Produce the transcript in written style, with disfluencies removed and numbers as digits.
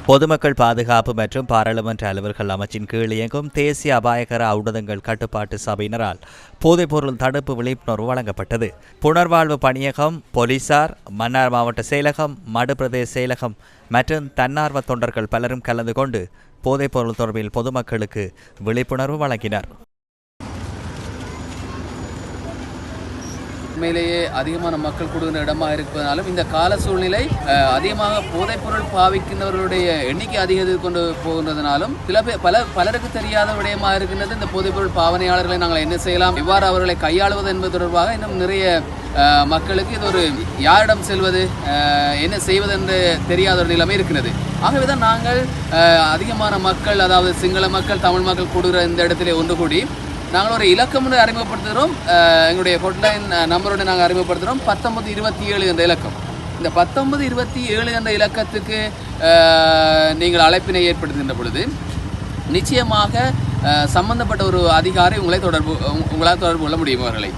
பொதுமக்கள் பாதுகாப்பு மற்றும் பாராளுமன்ற அலுவல்கள் அமைச்சின் கீழ் இயங்கும் தேசிய அபாயகர ஊடகங்கள் கட்டுப்பாட்டு சபையினரால் போதைப்பொருள் தடுப்பு விழிப்புணர்வு வழங்கப்பட்டது. புனர்வாழ்வு பணியகம், போலீசார், மன்னார் மாவட்ட செயலகம், மடு பிரதேச செயலகம் மற்றும் தன்னார்வ தொண்டர்கள் பலரும் கலந்து கொண்டு போதைப்பொருள் தொடர்பில் பொதுமக்களுக்கு விழிப்புணர்வு வழங்கினர். உண்மையிலேயே அதிகமான மக்கள் கூடுகின்ற இடமாக இருப்பதனாலும் இந்த கால சூழ்நிலை அதிகமாக போதைப்பொருள் பாவிக்கின்றவர்களுடைய எண்ணிக்கை அதிகரித்து கொண்டு போகின்றதுனாலும் பலருக்கு தெரியாத விடயமாக இருக்கின்றது. இந்த போதைப்பொருள் பாவனையாளர்களை நாங்கள் என்ன செய்யலாம், எவ்வாறு அவர்களை கையாளுவது என்பது தொடர்பாக இன்னும் நிறைய மக்களுக்கு இது ஒரு யாரிடம் செல்வது, என்ன செய்வது என்று தெரியாத ஒரு நிலைமை இருக்கிறது. ஆகவேதான் நாங்கள் அதிகமான மக்கள், அதாவது சிங்கள மக்கள், தமிழ் மக்கள் கூடுகிற இந்த இடத்திலே ஒன்று கூடி நாங்கள் ஒரு இலக்கம் அறிமுகப்படுத்துகிறோம். எங்களுடைய ஹாட்லைன் நம்பரோடு நாங்கள் அறிமுகப்படுத்துகிறோம் 1927 என்ற இலக்கம். இந்த 1927 என்ற இலக்கத்துக்கு நீங்கள் அழைப்பினை ஏற்படுத்துகின்ற பொழுது நிச்சயமாக சம்பந்தப்பட்ட ஒரு அதிகாரி உங்களால் தொடர்பு கொள்ள முடியும் அவர்களை.